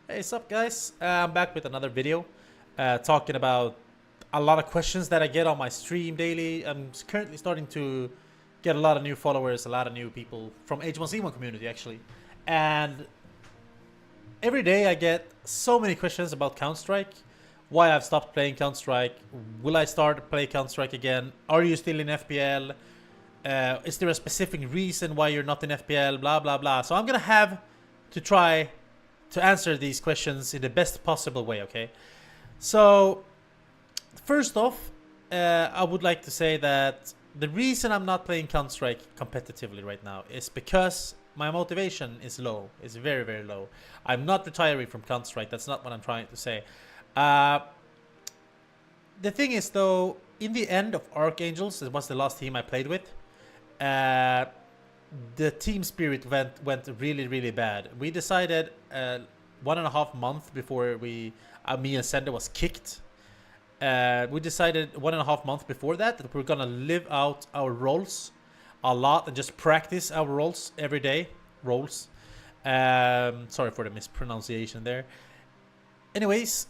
Hey, what's up, guys? I'm back with another video talking about a lot of questions that I get on my stream daily. I'm currently starting to get a lot of new followers, a lot of new people from H1Z1 community, actually. And every day I get so many questions about Counter-Strike. Why I've stopped playing Counter-Strike. Will I start to play Counter-Strike again? Are you still in FPL? Is there a specific reason why you're not in FPL? Blah, blah, blah. So I'm going to have to try to answer these questions in the best possible way, okay? So, first off, I would like to say that the reason I'm not playing Counter-Strike competitively right now is because my motivation is low. It's very, very low. I'm not retiring from Counter-Strike. That's not what I'm trying to say. Uh, the thing is, though, in the end of Archangels, it was the last team I played with. Uh, the team spirit went really, really bad. We decided 1.5 months before me and Sender was kicked. We decided 1.5 months before that we're gonna live out our roles a lot and just practice our roles every day. Roles. Sorry for the mispronunciation there. Anyways,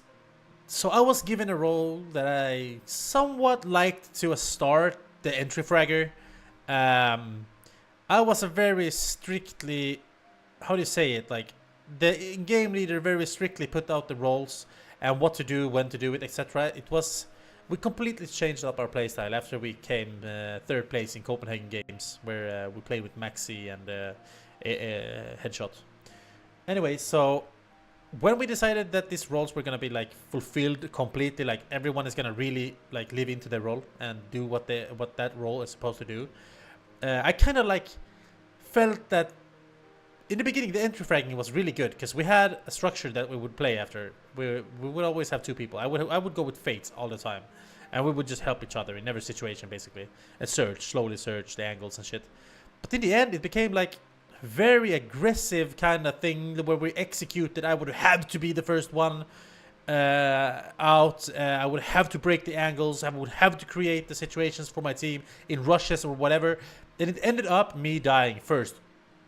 so I was given a role that I somewhat liked to start, the entry fragger. I was a very strictly, how do you say it? Like, the game leader very strictly put out the roles and what to do, when to do it, etc. We completely changed up our playstyle after we came third place in Copenhagen games, where we played with Maxi and Headshot. Anyway, so when we decided that these roles were gonna be like fulfilled completely, like everyone is gonna really like live into their role and do what that role is supposed to do, I kind of like felt that in the beginning the entry fragging was really good because we had a structure that we would play after. We would always have two people. I would go with Fates all the time, and we would just help each other in every situation basically and slowly search the angles and shit. But in the end, it became like very aggressive kind of thing where we executed. I would have to be the first one out. I would have to break the angles. I would have to create the situations for my team in rushes or whatever. And it ended up me dying first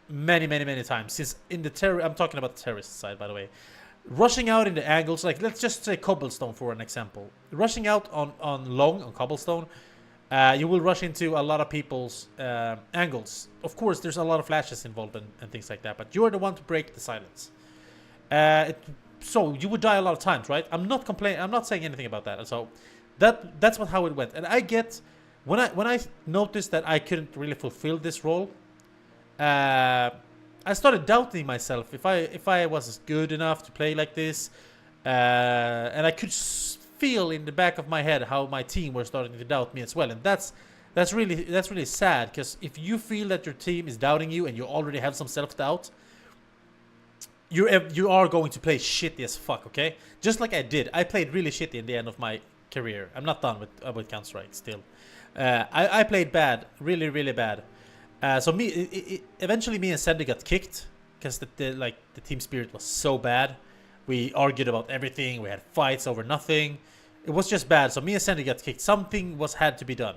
many times. Since in the I'm talking about the terrorist side, by the way. Rushing out in the angles, like let's just say cobblestone for an example. Rushing out on cobblestone, you will rush into a lot of people's angles. Of course, there's a lot of flashes involved and things like that, but you're the one to break the silence. So you would die a lot of times, right? I'm not complaining. I'm not saying anything about that. So that's how it went. And I get when I noticed that I couldn't really fulfill this role, I started doubting myself if I was good enough to play like this, and I could feel in the back of my head how my team were starting to doubt me as well, and that's really sad because if you feel that your team is doubting you and you already have some self-doubt, you are going to play shitty as fuck. Okay, just like I did. I played really shitty in the end of my career. I'm not done with Counter-Strike still. I played bad, really bad. So eventually me and Sandy got kicked because the team spirit was so bad. We argued about everything. We had fights over nothing. It was just bad. So me and Sandy got kicked. Something had to be done,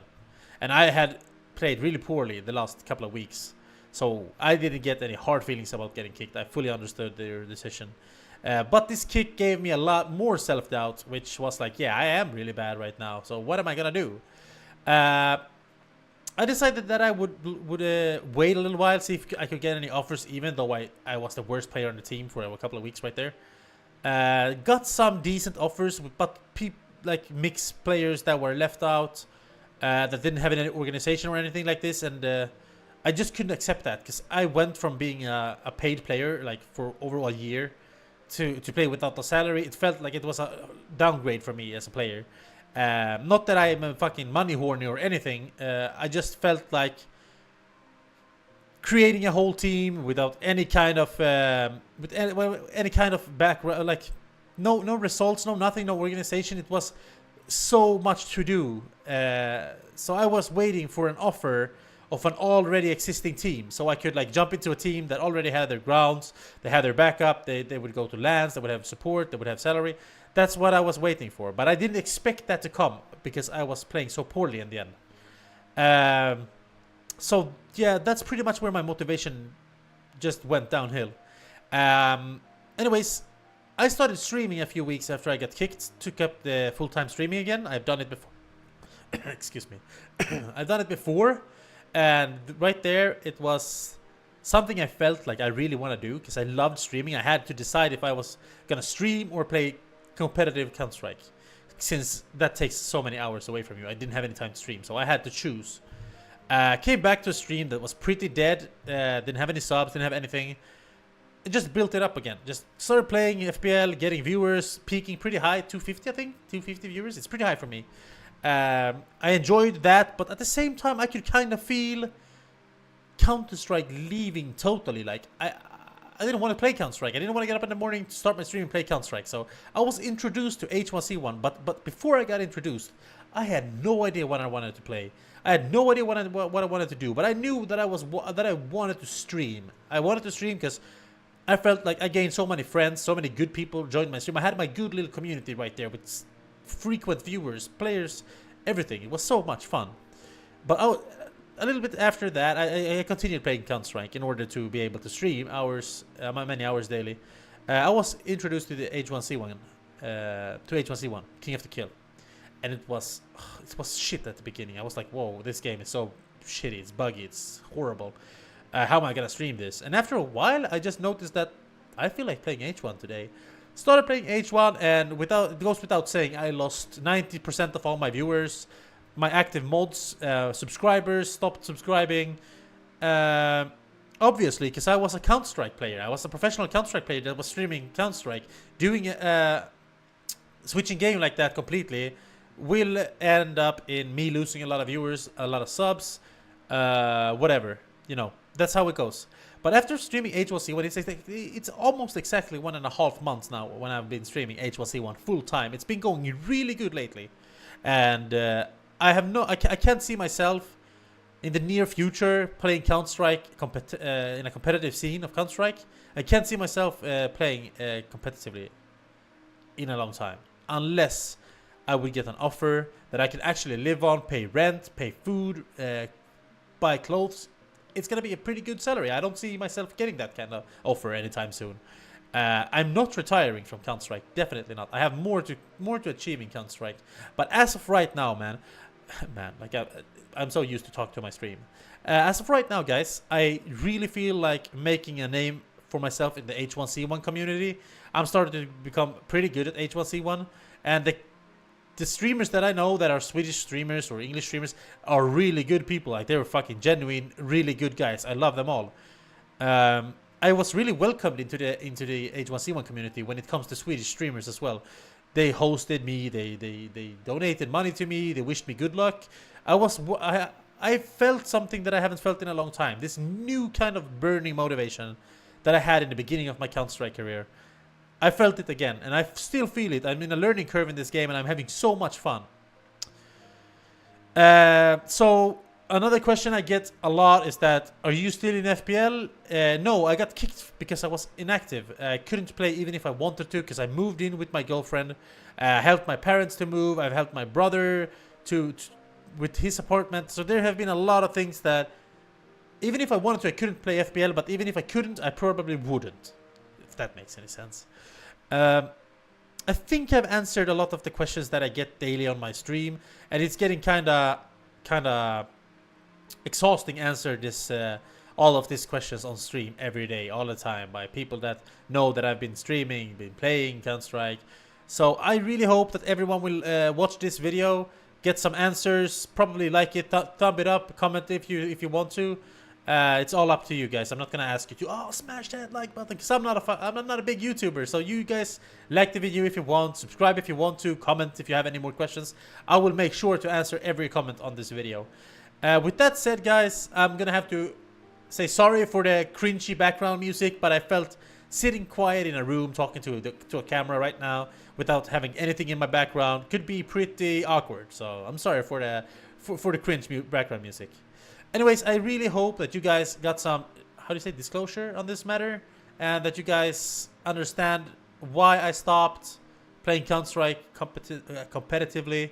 and I had played really poorly the last couple of weeks. So I didn't get any hard feelings about getting kicked. I fully understood their decision. But this kick gave me a lot more self-doubt, which was like, yeah, I am really bad right now. So what am I gonna do? I decided that I would wait a little while, see if I could get any offers, even though I was the worst player on the team for a couple of weeks right there. Got some decent offers, but like mixed players that were left out, that didn't have any organization or anything like this, and I just couldn't accept that because I went from being a paid player like for over a year to play without the salary. It felt like it was a downgrade for me as a player. Not that I'm a fucking money horny or anything. I just felt like creating a whole team without any kind of any kind of background, like no results, no nothing, no organization. It was so much to do. So I was waiting for an offer of an already existing team, so I could like jump into a team that already had their grounds, they had their backup, they would go to lands, they would have support, they would have salary. That's what I was waiting for, but I didn't expect that to come because I was playing so poorly in the end. So yeah, that's pretty much where my motivation just went downhill. Anyways, I started streaming a few weeks after I got kicked, took up the full-time streaming again. I've done it before. Excuse me. I've done it before, and right there it was something I felt like I really want to do because I loved streaming. I had to decide if I was gonna stream or play competitive Counter-Strike, since that takes so many hours away from you. I didn't have any time to stream, so I had to choose. Came back to a stream that was pretty dead, didn't have any subs, didn't have anything. It just built it up again. Just started playing FPL, getting viewers, peaking pretty high, 250 I think, 250 viewers. It's pretty high for me. I enjoyed that, but at the same time I could kind of feel Counter-Strike leaving totally. Like I didn't want to play Counter-Strike. I didn't want to get up in the morning to start my stream and play Counter-Strike. So I was introduced to H1Z1, but before I got introduced, I had no idea what I wanted to play. I had no idea what I wanted to do, but I knew that I wanted to stream. I wanted to stream because I felt like I gained so many friends, so many good people joined my stream. I had my good little community right there with frequent viewers, players, everything. It was so much fun. But a little bit after that, I continued playing Counter-Strike in order to be able to stream many hours daily. I was introduced to the H1Z1, King of the Kill, and it was shit at the beginning. I was like, whoa, this game is so shitty, it's buggy, it's horrible. How am I gonna stream this? And after a while, I just noticed that I feel like playing H1 today. Started playing H1, and it goes without saying, I lost 90% of all my viewers. My active mods, subscribers stopped subscribing. Obviously, because I was a Counter-Strike player. I was a professional Counter-Strike player that was streaming Counter-Strike. Doing switching game like that completely will end up in me losing a lot of viewers, a lot of subs, whatever. You know, that's how it goes. But after streaming H1Z1, it's almost exactly 1.5 months now when I've been streaming H1Z1 full time. It's been going really good lately, and I can't see myself in the near future playing Counter-Strike in a competitive scene of Counter-Strike. I can't see myself playing competitively in a long time, unless I would get an offer that I can actually live on, pay rent, pay food, buy clothes. It's gonna be a pretty good salary. I don't see myself getting that kind of offer anytime soon. I'm not retiring from Counter-Strike, definitely not. I have more to achieve in Counter-Strike. But as of right now, man, like I'm so used to talk to my stream. As of right now, guys, I really feel like making a name for myself in the H1Z1 community. I'm starting to become pretty good at H1Z1, and the streamers that I know that are Swedish streamers or English streamers are really good people. Like, they're fucking genuine, really good guys. I love them all. I was really welcomed into the H1Z1 community when it comes to Swedish streamers as well. They hosted me, they donated money to me, they wished me good luck. I felt something that I haven't felt in a long time. This new kind of burning motivation that I had in the beginning of my Counter-Strike career. I felt it again, and I still feel it. I'm in a learning curve in this game, and I'm having so much fun. So another question I get a lot is that, are you still in FPL? No, I got kicked because I was inactive. I couldn't play even if I wanted to, because I moved in with my girlfriend. I helped my parents to move. I've helped my brother with his apartment. So there have been a lot of things that, even if I wanted to, I couldn't play FPL. But even if I couldn't, I probably wouldn't, if that makes any sense. I think I've answered a lot of the questions that I get daily on my stream, and it's getting kind of exhausting answer this all of these questions on stream every day, all the time, by people that know that I've been streaming, been playing Counter-Strike. So I really hope that everyone will watch this video, get some answers, probably like it, thumb it up, comment if you want to. It's all up to you guys. I'm not gonna ask you to smash that like button, because I'm not a big YouTuber. So you guys like the video if you want, subscribe if you want to, comment if you have any more questions. I will make sure to answer every comment on this video. With that said, guys, I'm gonna have to say sorry for the cringy background music, but I felt sitting quiet in a room talking to a camera right now without having anything in my background could be pretty awkward. So I'm sorry for the cringe background music. Anyways, I really hope that you guys got some, how do you say, disclosure on this matter, and that you guys understand why I stopped playing Counter-Strike competitively,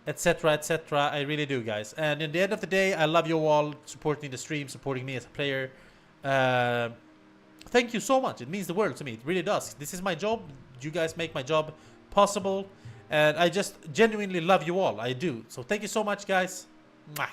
etc, etc. I really do, guys. And in the end of the day, I love you all supporting the stream, supporting me as a player. Thank you so much. It means the world to me. It really does. This is my job. You guys make my job possible, and I just genuinely love you all. I do. So thank you so much, guys. Mwah.